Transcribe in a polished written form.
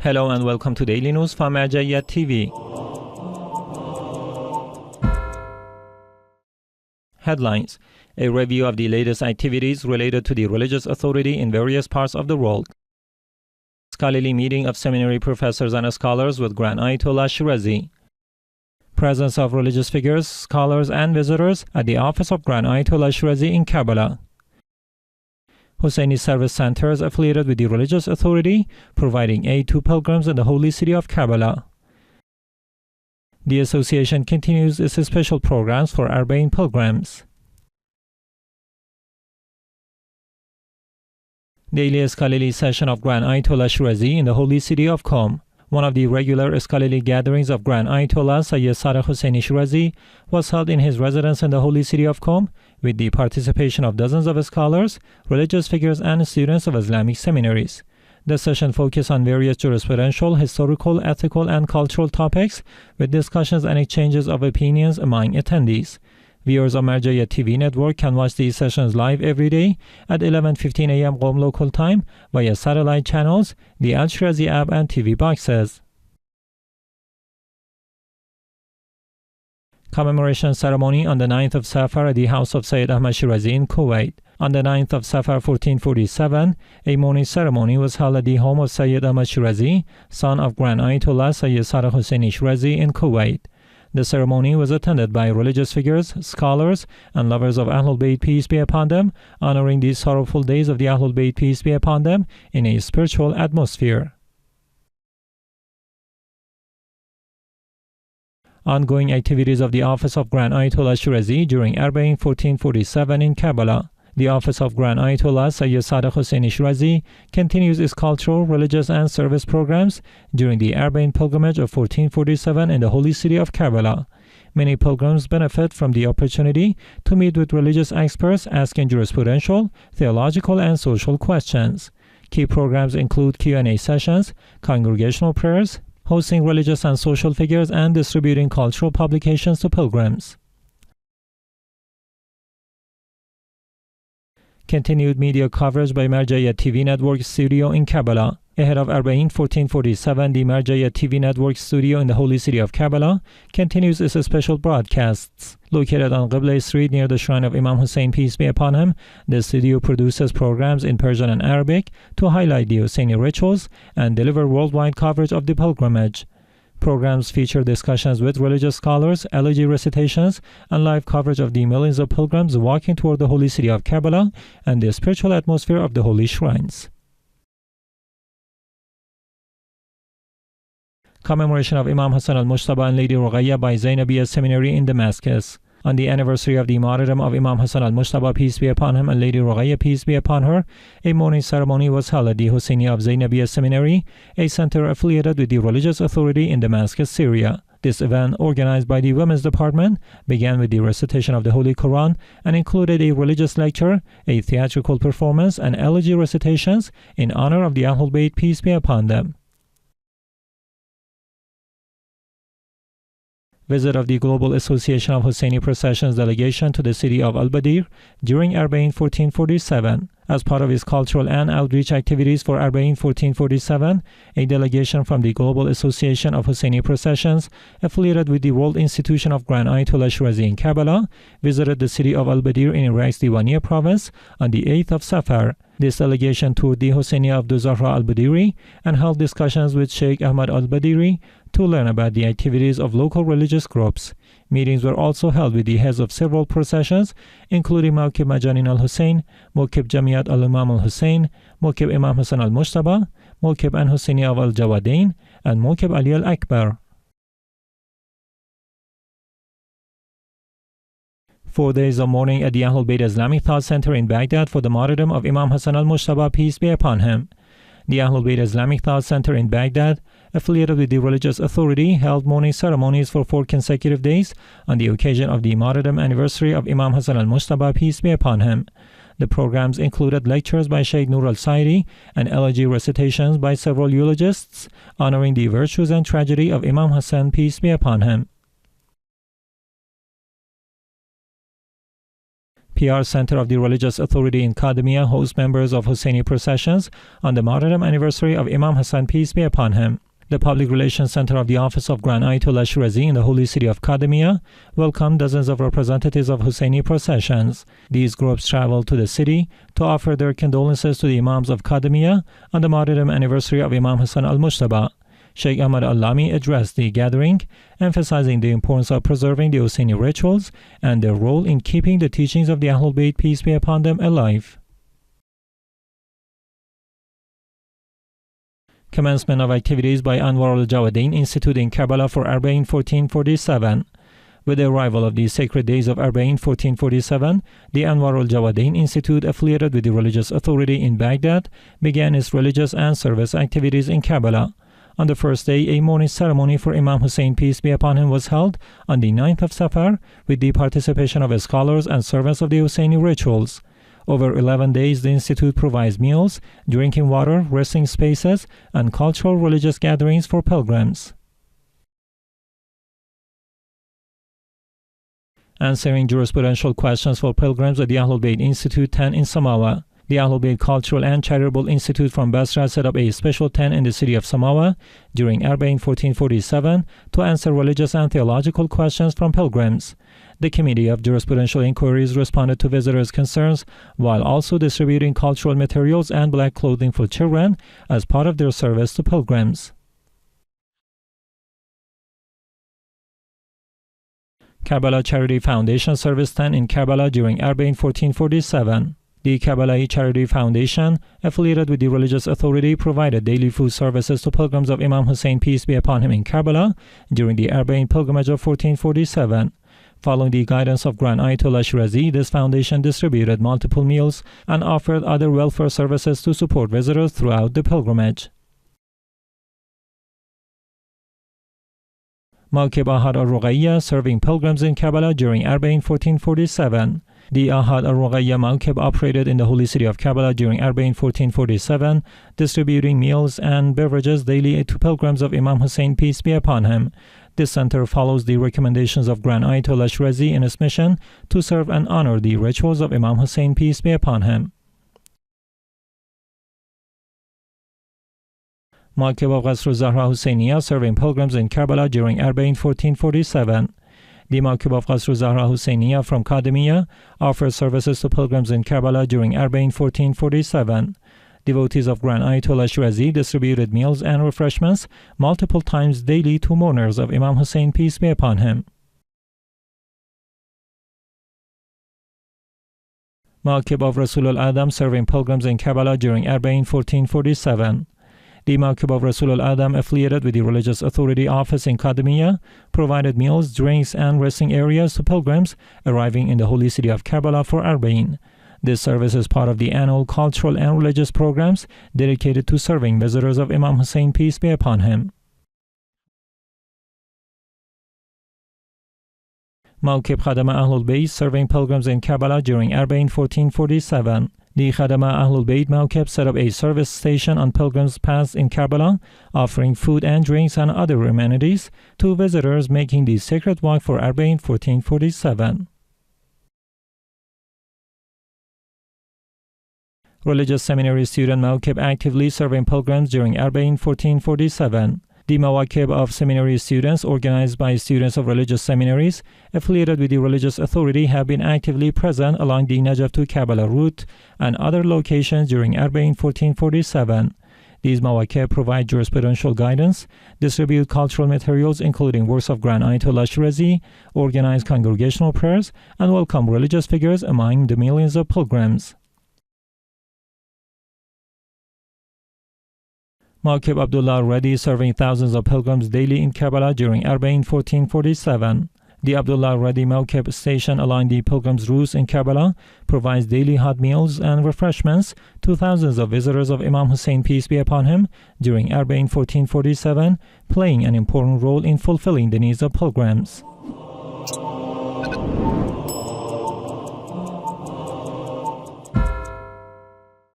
Hello and welcome to Daily News from Marjaeyat TV. Headlines: a review of the latest activities related to the religious authority in various parts of the world. Scholarly meeting of seminary professors and scholars with Grand Ayatollah Shirazi. Presence of religious figures, scholars and visitors at the office of Grand Ayatollah Shirazi in Karbala. Hussaini service centers affiliated with the religious authority providing aid to pilgrims in the holy city of Karbala. The association continues its special programs for Arbaeen pilgrims. Daily scholarly session of Grand Ayatollah Shirazi in the holy city of Qom. One of the regular scholarly gatherings of Grand Ayatollah Hussaini Shirazi was held in his residence in the holy city of Qom with the participation of dozens of scholars, religious figures and students of Islamic seminaries. The session focused on various jurisprudential, historical, ethical and cultural topics with discussions and exchanges of opinions among attendees. Viewers of Marjaeyat TV network can watch these sessions live every day at 11:15 a.m. Qom local time via satellite channels, the Al-Shirazi app and TV boxes. Commemoration ceremony on the 9th of Safar at the house of Sayyid Ahmad Shirazi in Kuwait. On the 9th of Safar 1447, a mourning ceremony was held at the home of Sayyid Ahmad Shirazi, son of Grand Ayatollah Sayyid Hussaini Shirazi in Kuwait. The ceremony was attended by religious figures, scholars, and lovers of Ahlulbayt, peace be upon them, honoring these sorrowful days of the Ahlulbayt, peace be upon them, in a spiritual atmosphere. Ongoing activities of the Office of Grand Ayatollah Shirazi during Arbaeen 1447 in Karbala. The Office of Grand Ayatollah Sayyid Hussaini Shirazi continues its cultural, religious and service programs during the Arbaeen pilgrimage of 1447 in the holy city of Karbala. Many pilgrims benefit from the opportunity to meet with religious experts asking jurisprudential, theological and social questions. Key programs include Q&A sessions, congregational prayers, hosting religious and social figures and distributing cultural publications to pilgrims. Continued media coverage by Marjaeyat TV Network studio in Karbala. Ahead of Arbaeen 1447, the Marjaeyat TV Network studio in the holy city of Karbala continues its special broadcasts. Located on Qibla Street near the shrine of Imam Hussein, peace be upon him, the studio produces programs in Persian and Arabic to highlight the Hussaini rituals and deliver worldwide coverage of the pilgrimage. Programs feature discussions with religious scholars, elegy recitations, and live coverage of the millions of pilgrims walking toward the holy city of Karbala and the spiritual atmosphere of the holy shrines. Commemoration of Imam Hassan al-Mujtaba and Lady Ruqayyah by Zaynabiya Seminary in Damascus. On the anniversary of the martyrdom of Imam Hassan al-Mujtaba, peace be upon him, and Lady Ruqayyah, peace be upon her, a mourning ceremony was held at the Hussaini of Zaynabiya Seminary, a center affiliated with the religious authority in Damascus, Syria. This event, organized by the Women's Department, began with the recitation of the Holy Quran and included a religious lecture, a theatrical performance, and elegy recitations in honor of the Ahlulbayt, peace be upon them. Visit of the Global Association of Hussaini Processions Delegation to the city of Al-Badeer during Arbaeen 1447. As part of its cultural and outreach activities for Arbaeen 1447, a delegation from the Global Association of Hussaini Processions, affiliated with the World Institution of Grand Ayatollah Shirazi in Karbala, visited the city of Al-Badeer in Iraq's Diwaniyah province on the 8th of Safar. This delegation toured the Hussaini of Zahra al-Badeeri and held discussions with Sheikh Ahmad al-Badeeri to learn about the activities of local religious groups. Meetings were also held with the heads of several processions, including Mawkib Majanin al-Hussein, Mawkib Jamiat al-Imam al-Hussein, Mawkib Imam Hassan al-Mujtaba, Mawkib and Hussaini of al-Jawadain, and Mawkib Ali al-Akbar. 4 days of mourning at the Ahlulbayt Islamic Thought Center in Baghdad for the martyrdom of Imam Hassan al-Mujtaba, peace be upon him. The Ahlulbayt Islamic Thought Center in Baghdad, affiliated with the religious authority, held mourning ceremonies for 4 consecutive days on the occasion of the martyrdom anniversary of Imam Hassan al-Mujtaba, peace be upon him. The programs included lectures by Sheikh Nur al-Sairi and elegy recitations by several eulogists honoring the virtues and tragedy of Imam Hassan, peace be upon him. PR Center of the Religious Authority in Kadhimiya hosts members of Hussaini processions on the Martyrdom anniversary of Imam Hassan, peace be upon him. The Public Relations Center of the Office of Grand Ayatollah Shirazi in the holy city of Kadhimiya welcomed dozens of representatives of Hussaini processions. These groups traveled to the city to offer their condolences to the Imams of Kadhimiya on the Martyrdom anniversary of Imam Hassan al-Mujtaba. Sheikh Ahmad al-Lami addressed the gathering, emphasizing the importance of preserving the Hussaini rituals and their role in keeping the teachings of the Ahlulbayt, peace be upon them, alive. Commencement of activities by Anwar al-Jawadain Institute in Karbala for Arbaeen 1447. With the arrival of the sacred days of Arbaeen 1447, the Anwar al-Jawadain Institute, affiliated with the religious authority in Baghdad, began its religious and service activities in Karbala. On the first day, a mourning ceremony for Imam Hussain, peace be upon him, was held on the 9th of Safar with the participation of scholars and servants of the Hussaini rituals. Over 11 days, the Institute provides meals, drinking water, resting spaces, and cultural religious gatherings for pilgrims. Answering jurisprudential questions for pilgrims at the Ahlulbayt Institute 10 in Samawa. The Ahlulbayt Cultural and Charitable Institute from Basra set up a special tent in the city of Samawa during Arbaeen 1447 to answer religious and theological questions from pilgrims. The Committee of Jurisprudential Inquiries responded to visitors' concerns while also distributing cultural materials and black clothing for children as part of their service to pilgrims. Karbala Charity Foundation Service Tent in Karbala during Arbaeen 1447. The Karbala Charity Foundation, affiliated with the religious authority, provided daily food services to pilgrims of Imam Hussain, peace be upon him, in Karbala during the Arbaeen pilgrimage of 1447. Following the guidance of Grand Ayatollah Shirazi, this foundation distributed multiple meals and offered other welfare services to support visitors throughout the pilgrimage. Mawkib Ahad al-Ruqayyah, serving pilgrims in Karbala during Arbaeen 1447. The Ahad al-Ruqayyah Mawkib operated in the holy city of Karbala during Arbaeen 1447, distributing meals and beverages daily to pilgrims of Imam Hussain, peace be upon him. This center follows the recommendations of Grand Ayatollah Shirazi in its mission to serve and honor the rituals of Imam Hussain, peace be upon him. Mawkib of Qasr Zahra Hussainiya, serving pilgrims in Karbala during Arbaeen 1447. The Mawkib of Qasr Zahra Hussainiya from Kadhimiya offers services to pilgrims in Karbala during Arbaeen 1447. Devotees of Grand Ayatollah Shirazi distributed meals and refreshments multiple times daily to mourners of Imam Hussain, peace be upon him. Mawkib of Rasul al-Adam, serving pilgrims in Karbala during Arbaeen 1447. The Mawkib of Rasul al-Adam, affiliated with the religious authority office in Kadhimiya, provided meals, drinks, and resting areas to pilgrims arriving in the holy city of Karbala for Arbaeen. This service is part of the annual cultural and religious programs dedicated to serving visitors of Imam Hussain, peace be upon him. Mawkib Khadama Ahlulbayt, serving pilgrims in Karbala during Arbaeen 1447. The Khadama Ahlulbayt Mawkib set up a service station on pilgrims' paths in Karbala, offering food and drinks and other amenities to visitors making the sacred walk for Arbaeen 1447. Religious Seminary student Mawkib actively serving pilgrims during Arbaeen 1447. The Mawakib of seminary students, organized by students of religious seminaries affiliated with the religious authority, have been actively present along the Najaf to Karbala route and other locations during Arbaeen 1447. These Mawakib provide jurisprudential guidance, distribute cultural materials including works of Grand Ayatollah Shirazi, organize congregational prayers, and welcome religious figures among the millions of pilgrims. Mawkib Abdullah Reddy, serving thousands of pilgrims daily in Karbala during Arbaeen 1447. The Abdullah Reddy Mawkib station along the pilgrims' routes in Karbala provides daily hot meals and refreshments to thousands of visitors of Imam Hussain, peace be upon him, during Arbaeen 1447, playing an important role in fulfilling the needs of pilgrims.